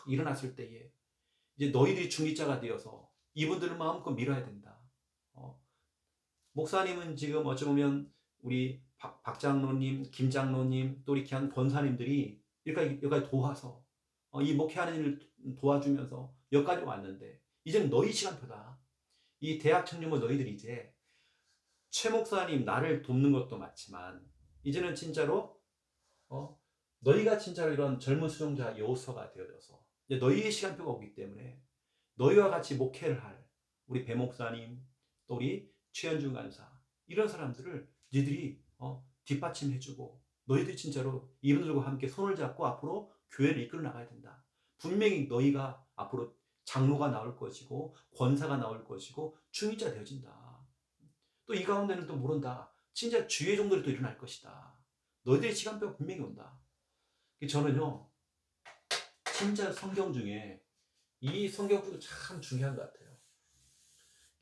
일어났을 때에 이제 너희들이 중직자가 되어서 이분들을 마음껏 밀어야 된다. 목사님은 지금 어쩌면 우리 박 장로님, 김 장로님, 또 우리 귀한 권사님들이 여기까지 도와서 이 목회하는 일을 도와주면서 여기까지 왔는데 이제는 너희 시간표다. 이 대학 청년부 너희들이 이제 최 목사님 나를 돕는 것도 맞지만 이제는 진짜로 너희가 진짜로 이런 젊은 수종자 여호수아가 되어져서 이제 너희의 시간표가 오기 때문에 너희와 같이 목회를 할 우리 배 목사님, 또 우리 최현중 간사, 이런 사람들을 너희들이 뒷받침해주고 너희들이 진짜로 이분들과 함께 손을 잡고 앞으로 교회를 이끌어 나가야 된다. 분명히 너희가 앞으로 장로가 나올 것이고 권사가 나올 것이고 중위자 되어진다. 또 이 가운데는 또 모른다. 진짜 주의 종들이 또 일어날 것이다. 너희들의 시간표가 분명히 온다. 저는요, 진짜 성경 중에 이 성경도 참 중요한 것 같아요.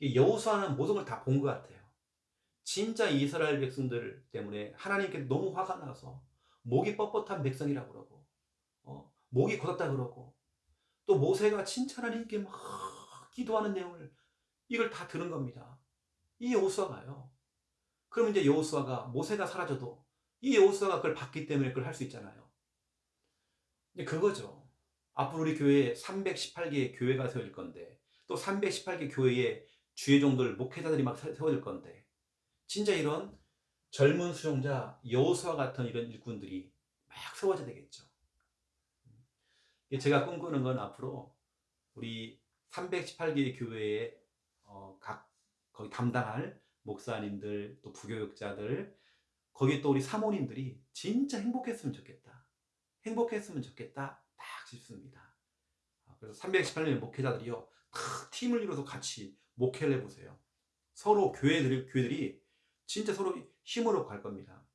여호수아는 모든 걸 다 본 것 같아요. 진짜 이스라엘 백성들 때문에 하나님께 너무 화가 나서 목이 뻣뻣한 백성이라고 그러고 목이 곧었다 그러고 또 모세가 진짜 하나님께 막 기도하는 내용을 이걸 다 들은 겁니다. 이 여호수아가요. 그럼 이제 여호수아가 모세가 사라져도 이 여호수아가 그걸 봤기 때문에 그걸 할 수 있잖아요. 근데 그거죠. 앞으로 우리 교회에 318개의 교회가 세워질 건데 또 318개 교회에 주의 종들 목회자들이 막 세워질 건데 진짜 이런 젊은 수종자 여호수아 같은 이런 일꾼들이 막 세워져야 되겠죠. 제가 꿈꾸는 건 앞으로 우리 318개의 교회에 각 거기 담당할 목사님들 또 부교육자들 거기 또 우리 사모님들이 진짜 행복했으면 좋겠다. 행복했으면 좋겠다. 딱 싶습니다. 그래서 318명 목회자들이요. 다 팀을 이뤄서 같이 목회를 해보세요. 서로 교회들이 진짜 서로 힘으로 갈 겁니다.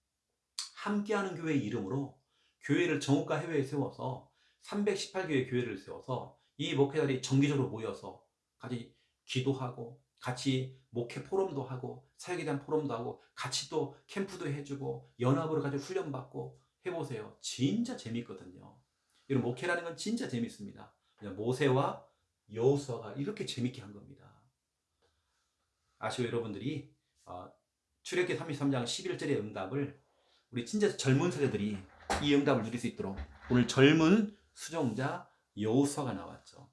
함께하는 교회 이름으로 교회를 전국과 해외에 세워서 318개의 교회를 세워서 이 목회자들이 정기적으로 모여서 같이 기도하고 같이 목회 포럼도 하고 사역에 대한 포럼도 하고 같이 또 캠프도 해주고 연합으로 같이 훈련받고 해보세요. 진짜 재밌거든요. 이런 목회라는 건 진짜 재밌습니다. 모세와 여호수아가 이렇게 재밌게 한 겁니다. 아시고 여러분들이 출애굽기 33장 11절의 응답을 우리 진짜 젊은 세대들이 이 응답을 누릴 수 있도록 오늘 젊은 수종자 여호수아가 나왔죠.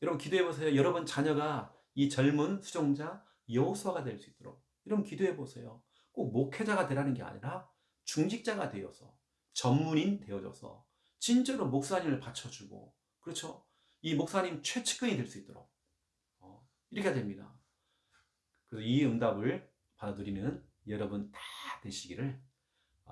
여러분 기도해 보세요. 여러분 자녀가 이 젊은 수종자 여호수아가 될 수 있도록 여러분 기도해 보세요. 꼭 목회자가 되라는 게 아니라 중직자가 되어서 전문인 되어져서 진짜로 목사님을 받쳐주고 그렇죠. 이 목사님 최측근이 될 수 있도록 이렇게 됩니다. 그래서 이 응답을 받아들이는 여러분 다 되시기를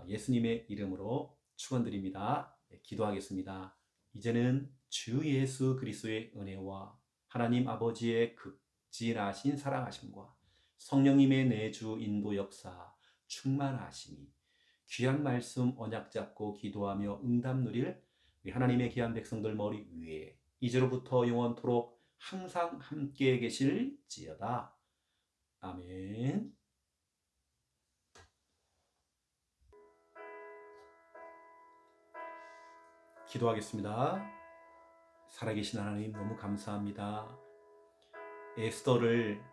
예수님의 이름으로 축원드립니다. 기도하겠습니다. 이제는 주 예수 그리스도의 은혜와 하나님 아버지의 극진하신 사랑하심과 성령님의 내주 인도 역사 충만하심이 귀한 말씀 언약 잡고 기도하며 응답 누릴 우리 하나님의 귀한 백성들 머리 위에 이제로부터 영원토록 항상 함께 계실지어다. 아멘. 기도하겠습니다. 살아계신 하나님 너무 감사합니다. 에스더를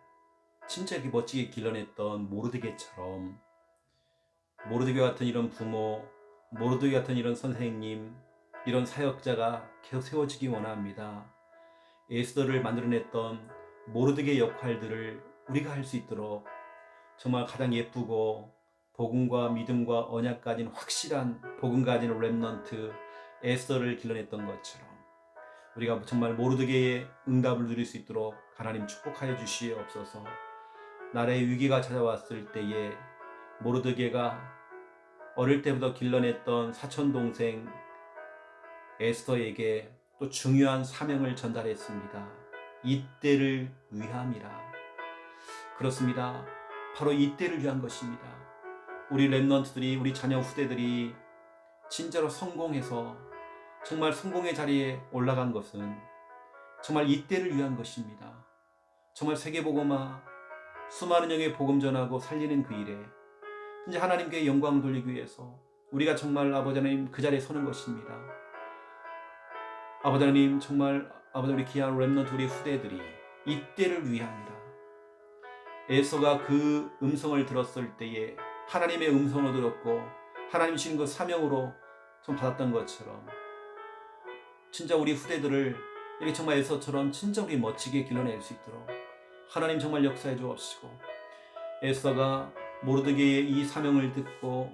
진짜 이렇게 멋지게 길러냈던 모르드게처럼 모르드게 같은 이런 부모, 모르드게 같은 이런 선생님, 이런 사역자가 계속 세워지기 원합니다. 에스더를 만들어냈던 모르드게 역할들을 우리가 할 수 있도록 정말 가장 예쁘고 복음과 믿음과 언약 가진 확실한 복음 가진 렘넌트 에스더를 길러냈던 것처럼 우리가 정말 모르드게의 응답을 누릴 수 있도록 하나님 축복하여 주시옵소서. 나라의 위기가 찾아왔을 때에 모르드게가 어릴 때부터 길러냈던 사촌동생 에스더에게 또 중요한 사명을 전달했습니다. 이때를 위함이라. 그렇습니다. 바로 이때를 위한 것입니다. 우리 렘넌트들이 우리 자녀 후대들이 진짜로 성공해서 정말 성공의 자리에 올라간 것은 정말 이때를 위한 것입니다. 정말 세계복음화 수많은 영의 복음 전하고 살리는 그 일에 이제 하나님께 영광 돌리기 위해서 우리가 정말 아버지 하나님 그 자리에 서는 것입니다. 아버지 하나님 정말 아버지 우리 귀한 렘넌트 우리 후대들이 이때를 위함이라. 에서가 그 음성을 들었을 때에 하나님의 음성을 들었고 하나님 주신 그 사명으로 좀 받았던 것처럼 진짜 우리 후대들을 이렇게 정말 에서처럼 진짜 우리 멋지게 길러낼 수 있도록 하나님 정말 역사해 주옵시고, 에서가 모르드게의 이 사명을 듣고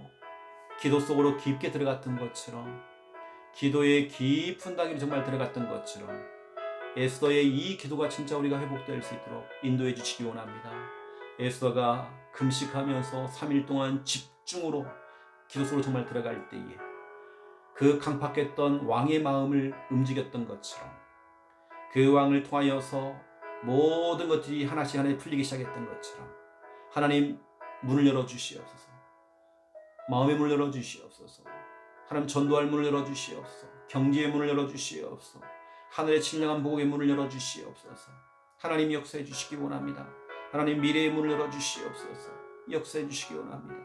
기도 속으로 깊게 들어갔던 것처럼, 기도의 깊은 땅에 정말 들어갔던 것처럼 에스더의 이 기도가 진짜 우리가 회복될 수 있도록 인도해 주시기 원합니다. 에스더가 금식하면서 3일 동안 집중으로 기도 속으로 정말 들어갈 때에 그 강팍했던 왕의 마음을 움직였던 것처럼 그 왕을 통하여서 모든 것들이 하나씩 하나씩 풀리기 시작했던 것처럼 하나님 문을 열어주시옵소서. 마음의 문을 열어주시옵소서. 하나님 전도할 문을 열어주시옵소서. 경제의 문을 열어주시옵소서. 하늘의 신령한 복의 문을 열어주시옵소서. 하나님 역사해 주시기 원합니다. 하나님 미래의 문을 열어주시옵소서. 역사해 주시기 원합니다.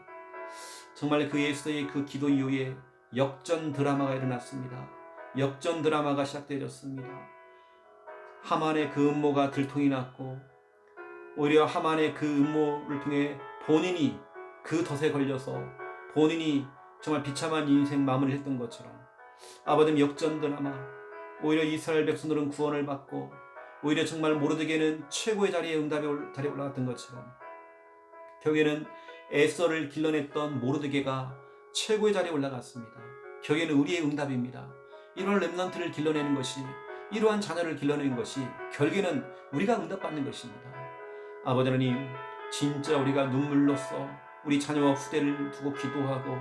정말 그 에스더의 그 기도 이후에 역전 드라마가 일어났습니다. 역전 드라마가 시작되었습니다. 하만의 그 음모가 들통이 났고 오히려 하만의 그 음모를 통해 본인이 그 덫에 걸려서 본인이 정말 비참한 인생 마무리를 했던 것처럼 아버님 역전 드라마, 오히려 이스라엘 백성들은 구원을 받고 오히려 정말 모르드게는 최고의 자리에 응답의 자리에 올라갔던 것처럼 결국에는 에서를 길러냈던 모르드게가 최고의 자리에 올라갔습니다. 결국에는 우리의 응답입니다. 이런 렘넌트를 길러내는 것이, 이러한 자녀를 길러내는 것이 결국에는 우리가 응답받는 것입니다. 아버지 하나님, 진짜 우리가 눈물로써 우리 자녀와 후대를 두고 기도하고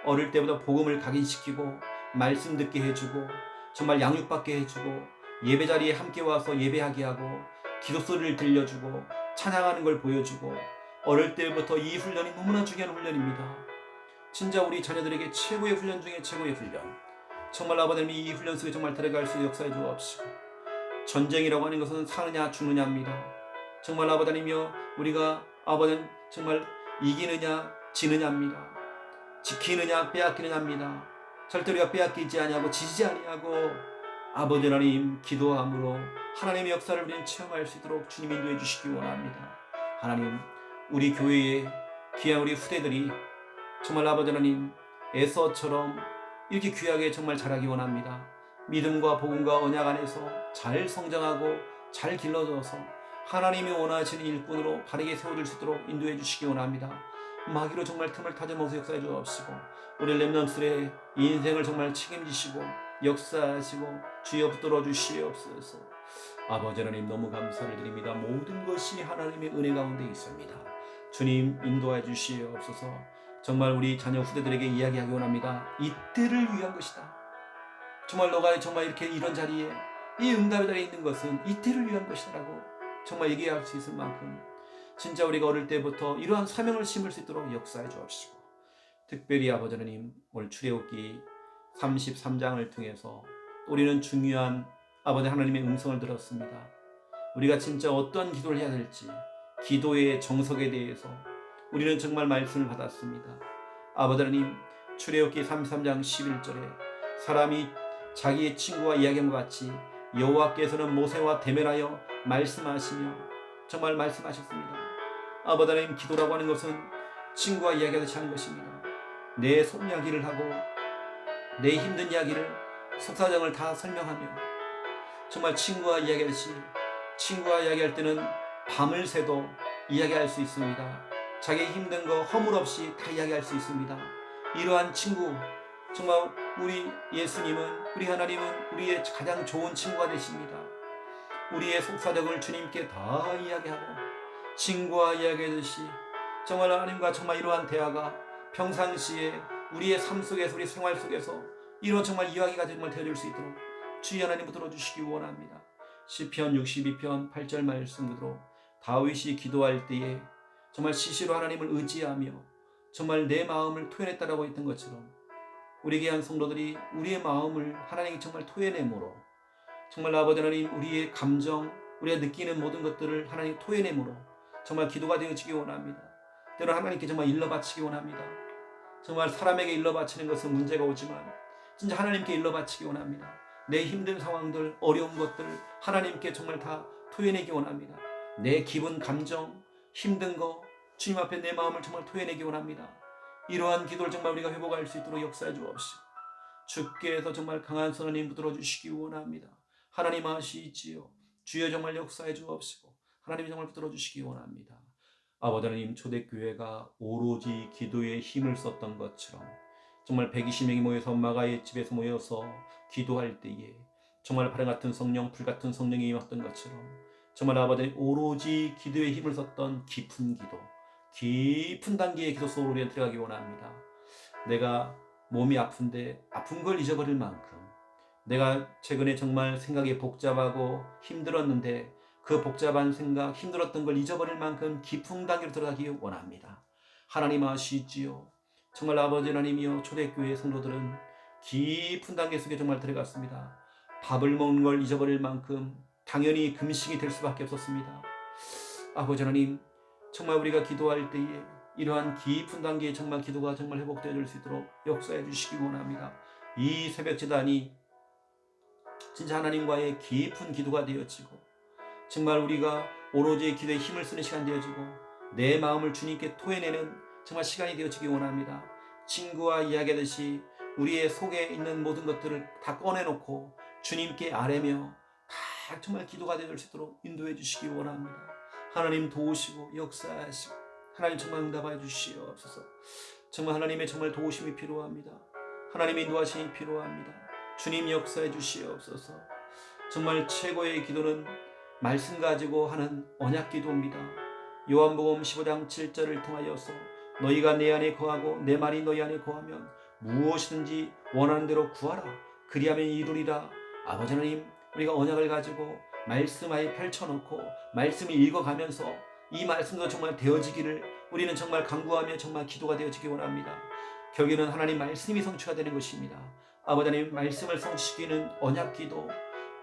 어릴 때보다 복음을 각인시키고 말씀 듣게 해주고 정말 양육받게 해주고 예배 자리에 함께 와서 예배하게 하고 기도 소리를 들려주고 찬양하는 걸 보여주고 어릴 때부터 이 훈련이 너무나 중요한 훈련입니다. 진짜 우리 자녀들에게 최고의 훈련 중에 최고의 훈련, 정말 아버님이 이 훈련 속에 정말 들어갈 수 역사해 주옵시고, 전쟁이라고 하는 것은 사느냐 죽느냐입니다. 정말 아버지이며 우리가 아버님 정말 이기느냐 지느냐입니다. 지키느냐 빼앗기느냐입니다. 절대 우리가 빼앗기지 아니하고 지지 아니하고 아버지 하나님 기도함으로 하나님의 역사를 우리는 체험할 수 있도록 주님 인도해 주시기 원합니다. 하나님, 우리 교회의 귀한 우리 후대들이 정말 아버지 하나님 에서처럼 이렇게 귀하게 정말 자라기 원합니다. 믿음과 복음과 언약 안에서 잘 성장하고 잘 길러져서 하나님이 원하시는 일꾼으로 바르게 세워질 수 있도록 인도해 주시기 원합니다. 마귀로 정말 틈을 타져먹어서 역사해 주옵시고 우리 렘넌트의 인생을 정말 책임지시고 역사하시고 주여 붙들어 주시옵소서. 아버지 하나님 너무 감사를 드립니다. 모든 것이 하나님의 은혜 가운데 있습니다. 주님 인도해 주시옵소서. 정말 우리 자녀 후대들에게 이야기하기 원합니다. 이때를 위한 것이다. 정말 너가 정말 이렇게 이런 자리에 이 응답의 자리에 있는 것은 이때를 위한 것이라고 정말 얘기할 수 있을 만큼 진짜 우리가 어릴 때부터 이러한 사명을 심을 수 있도록 역사해 주옵시고, 특별히 아버지 하나님 오늘 출애굽기 33장을 통해서 우리는 중요한 아버지 하나님의 음성을 들었습니다. 우리가 진짜 어떠한 기도를 해야 될지 기도의 정석에 대해서 우리는 정말 말씀을 받았습니다. 아버지 하나님 출애굽기 33장 11절에 사람이 자기의 친구와 이야기한 것 같이 여호와께서는 모세와 대면하여 말씀하시며 정말 말씀하셨습니다. 아버지 하나님 기도라고 하는 것은 친구와 이야기하듯이 하는 것입니다. 내 속 이야기를 하고 내 힘든 이야기를 속사정을 다 설명하며 정말 친구와 이야기하듯이, 친구와 이야기할 때는 밤을 새도 이야기할 수 있습니다. 자기 힘든 거 허물 없이 다 이야기할 수 있습니다. 이러한 친구, 정말 우리 예수님은, 우리 하나님은 우리의 가장 좋은 친구가 되십니다. 우리의 속사정을 주님께 다 이야기하고 친구와 이야기하듯이 정말 하나님과 정말 이러한 대화가 평상시에 우리의 삶 속에서, 우리 생활 속에서 이런 정말 이야기가 정말 되어줄 수 있도록 주의 하나님 붙들어 주시기 원합니다. 시편 62편 8절 말씀으로 다윗이 기도할 때에 정말 시시로 하나님을 의지하며 정말 내 마음을 토해냈다라고 했던 것처럼 우리 귀한 성도들이 우리의 마음을 하나님께 정말 토해내므로 정말 아버지 하나님 우리의 감정, 우리가 느끼는 모든 것들을 하나님 토해내므로 정말 기도가 되어지기 원합니다. 때로 하나님께 정말 일러 바치기 원합니다. 정말 사람에게 일러 바치는 것은 문제가 오지만 진짜 하나님께 일러 바치기 원합니다. 내 힘든 상황들, 어려운 것들 하나님께 정말 다 토해내기 원합니다. 내 기분, 감정, 힘든 거 주님 앞에 내 마음을 정말 토해내기 원합니다. 이러한 기도를 정말 우리가 회복할 수 있도록 역사해 주옵시고 주께서 정말 강한 선언님 붙들어 주시기 원합니다. 하나님 아시지요. 주여 정말 역사해 주옵시고 하나님이 정말 붙들어 주시기 원합니다. 아버지 하나님, 초대교회가 오로지 기도에 힘을 썼던 것처럼 정말 120명이 모여서 마가의 집에서 모여서 기도할 때에 정말 바람 같은 성령, 불 같은 성령이 임했던 것처럼 정말 아버지 오로지 기도에 힘을 썼던 깊은 기도, 깊은 단계의 기도 속으로 우리는 들어가기 원합니다. 내가 몸이 아픈데 아픈 걸 잊어버릴 만큼, 내가 최근에 정말 생각이 복잡하고 힘들었는데 그 복잡한 생각, 힘들었던 걸 잊어버릴 만큼 깊은 단계로 들어가기 원합니다. 하나님 아시지요. 정말 아버지 하나님이여, 초대교회 성도들은 깊은 단계 속에 정말 들어갔습니다. 밥을 먹는 걸 잊어버릴 만큼 당연히 금식이 될 수밖에 없었습니다. 아버지 하나님, 정말 우리가 기도할 때에 이러한 깊은 단계의 정말 기도가 정말 회복되어질 수 있도록 역사해 주시기 원합니다. 이 새벽 제단이 진짜 하나님과의 깊은 기도가 되어지고 정말 우리가 오로지 기도에 힘을 쓰는 시간 되어지고 내 마음을 주님께 토해내는 정말 시간이 되어지기 원합니다. 친구와 이야기하듯이 우리의 속에 있는 모든 것들을 다 꺼내놓고 주님께 아뢰며 다 정말 기도가 되어질 수 있도록 인도해 주시기 원합니다. 하나님 도우시고 역사하시고 하나님 정말 응답하여 주시옵소서. 정말 하나님의 정말 도우심이 필요합니다. 하나님의 인도하심이 필요합니다. 주님 역사해 주시옵소서. 정말 최고의 기도는 말씀 가지고 하는 언약 기도입니다. 요한복음 15장 7절을 통하여서 너희가 내 안에 거하고 내 말이 너희 안에 거하면 무엇이든지 원하는 대로 구하라 그리하면 이루리라. 아버지 하나님, 우리가 언약을 가지고 말씀 아예 펼쳐놓고 말씀을 읽어가면서 이 말씀도 정말 되어지기를 우리는 정말 간구하며 정말 기도가 되어지기 원합니다. 결국에는 하나님 말씀이 성취가 되는 것입니다. 아버지 하나님, 말씀을 성취시키는 언약 기도,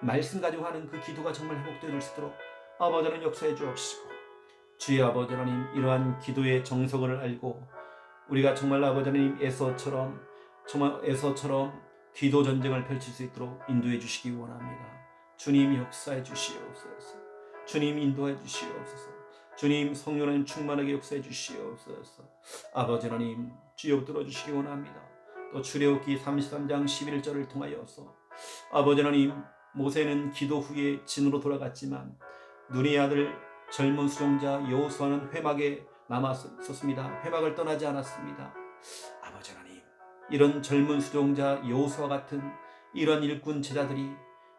말씀 가지고 하는 그 기도가 정말 회복될 수 있도록 아버지 하나님 역사해 주옵시고, 주의 아버지 하나님, 이러한 기도의 정석을 알고 우리가 정말 아버지 하나님 에서처럼 기도 전쟁을 펼칠 수 있도록 인도해 주시기 원합니다. 주님 역사해 주시옵소서. 주님 인도해 주시옵소서. 주님 성령님 충만하게 역사해 주시옵소서. 아버지 하나님, 주여 들어주시기 원합니다. 또 출애굽기 33장 11절을 통하여서 아버지 하나님, 모세는 기도 후에 진으로 돌아갔지만 눈의 아들 젊은 수종자 여호수아는 회막에 남았었습니다. 회막을 떠나지 않았습니다. 아버지 하나님, 이런 젊은 수종자 여호수아 같은 이런 일꾼 제자들이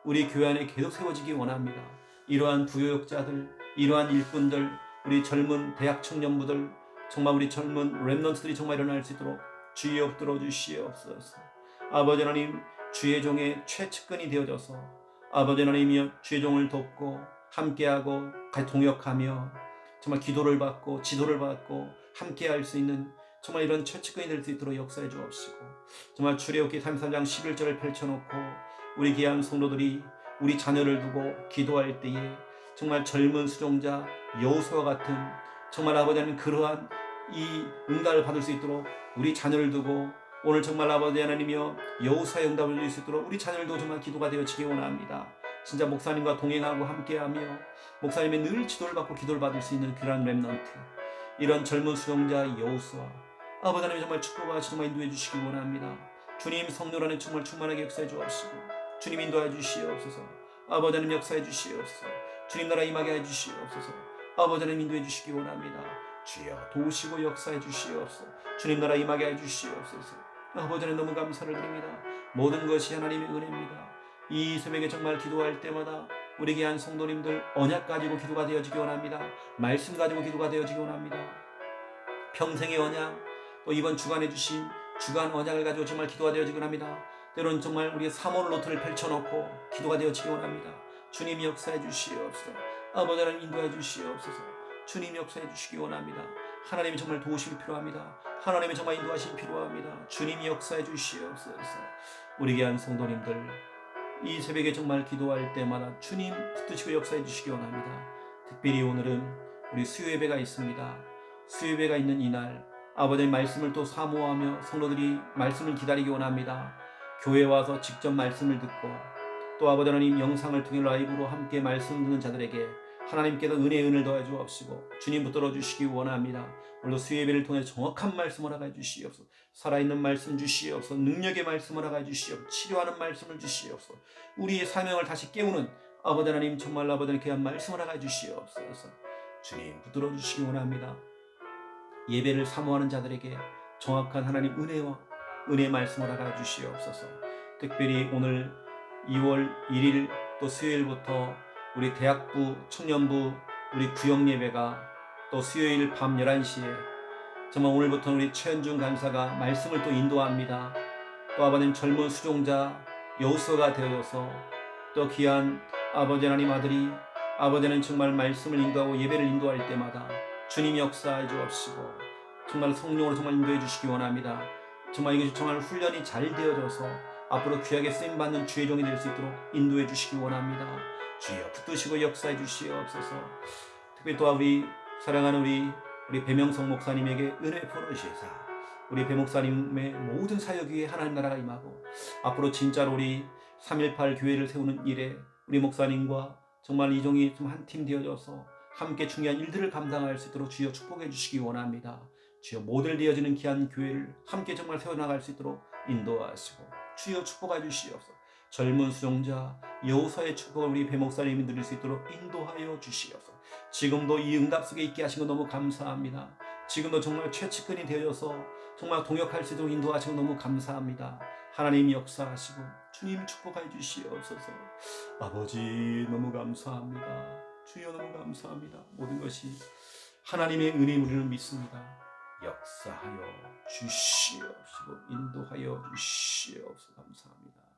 우리 교회 안에 계속 세워지기 원합니다. 이러한 부교역자들, 이러한 일꾼들, 우리 젊은 대학 청년부들, 정말 우리 젊은 랩넌트들이 정말 일어날 수 있도록 주여 엎드려 주시옵소서. 아버지 하나님, 주의 종의 최측근이 되어져서 아버지 하나님이여 주의 종을 돕고 함께하고 동역하며 정말 기도를 받고 지도를 받고 함께할 수 있는 정말 이런 최측근이 될 수 있도록 역사해 주옵시고, 정말 출애굽기 33장 11절을 펼쳐놓고 우리 귀한 성도들이 우리 자녀를 두고 기도할 때에 정말 젊은 수종자 여호수아 같은 정말 아버지 하나님 그러한 이 응답을 받을 수 있도록 우리 자녀를 두고 오늘 정말 아버지 하나님이여 여호수아의 응답을 드릴 수 있도록 우리 자녀들도 정말 기도가 되어지기 원합니다. 진짜 목사님과 동행하고 함께하며 목사님의 늘 지도를 받고 기도를 받을 수 있는 그런 랩넌트, 이런 젊은 수종자 여호수아, 아버지 하나님 정말 축복하시 정말 인도해 주시기 원합니다. 주님 성령 안에 정말 충만하게 역사해 주옵시고 주님 인도해 주시옵소서. 아버지 하나님 역사해 주시옵소서. 주님 나라 임하게 해 주시옵소서. 아버지 하나님 인도해 주시기 원합니다. 주여 도우시고 역사해 주시옵소서. 주님 나라 임하게 해 주시옵소서. 아버지 하나님 너무 감사를 드립니다. 모든 것이 하나님의 은혜입니다. 이 새벽에 정말 기도할 때마다 우리 귀한 성도님들 언약 가지고 기도가 되어지기 원합니다. 말씀 가지고 기도가 되어지기 원합니다. 평생의 언약, 또 이번 주간에 주신 주간 언약을 가지고 정말 기도가 되어지기 원합니다. 때로는 정말 우리의 사모를 노트를 펼쳐놓고 기도가 되어지기 원합니다. 주님 역사해 주시옵소서. 아버지 하나님 인도해 주시옵소서. 주님 역사해 주시기 원합니다. 하나님이 정말 도우심이 필요합니다. 하나님이 정말 인도하심이 필요합니다. 주님이 역사해 주시옵소서. 우리 귀한 성도님들 이 새벽에 정말 기도할 때마다 주님 붙드시고 역사해 주시기 원합니다. 특별히 오늘은 우리 수요예배가 있습니다. 수요예배가 있는 이날 아버지의 말씀을 또 사모하며 성도들이 말씀을 기다리기 원합니다. 교회에 와서 직접 말씀을 듣고 또 아버지 하나님 영상을 통해 라이브로 함께 말씀 듣는 자들에게 하나님께서 은혜의 은을 더해 주옵시고 주님 붙들어 주시기 원합니다. 오늘도 수예배를 통해 정확한 말씀을 허락해 주시옵소서. 살아있는 말씀 주시옵소서. 능력의 말씀을 허락해 주시옵소서. 치료하는 말씀을 주시옵소서. 우리의 사명을 다시 깨우는 아버지 하나님 정말 아버지 하나님 귀한 말씀을 허락해 주시옵소서. 주님 붙들어 주시기 원합니다. 예배를 사모하는 자들에게 정확한 하나님 은혜의 말씀을 허락해 주시옵소서. 특별히 오늘 2월 1일 또 수요일부터 우리 대학부, 청년부, 우리 구역 예배가 또 수요일 밤 11시에 정말 오늘부터 우리 최현중 간사가 말씀을 또 인도합니다. 또 아버님 젊은 수종자 여호수아가 되어서 또 귀한 아버지 하나님 아들이 아버지는 정말 말씀을 인도하고 예배를 인도할 때마다 주님 역사해 주옵시고 정말 성령으로 정말 인도해 주시기 원합니다. 정말 이것이 정말 훈련이 잘 되어져서 앞으로 귀하게 쓰임받는 주의 종이 될 수 있도록 인도해 주시기 원합니다. 주여 붙드시고 역사해 주시옵소서. 특별히 또 우리 사랑하는 우리 배명성 목사님에게 은혜 풀어주시사 우리 배 목사님의 모든 사역 위에 하나님 나라가 임하고 앞으로 진짜로 우리 3.18 교회를 세우는 일에 우리 목사님과 정말 이 종이 좀 한 팀 되어져서 함께 중요한 일들을 감당할 수 있도록 주여 축복해 주시기 원합니다. 주여 모델 되어지는 귀한 교회를 함께 정말 세워나갈 수 있도록 인도하시고 주여 축복해 주시옵소서. 젊은 수용자 여호수아의 축복을 우리 배 목사님이 누릴 수 있도록 인도하여 주시옵소서. 지금도 이 응답 속에 있게 하신 거 너무 감사합니다. 지금도 정말 최측근이 되어서 정말 동역할 수 있도록 인도하시고 너무 감사합니다. 하나님 역사하시고 주님 축복해 주시옵소서. 아버지 너무 감사합니다. 주여 너무 감사합니다. 모든 것이 하나님의 은혜인 우리는 믿습니다. 역사하여 주시옵시고 인도하여 주시옵소서. 감사합니다.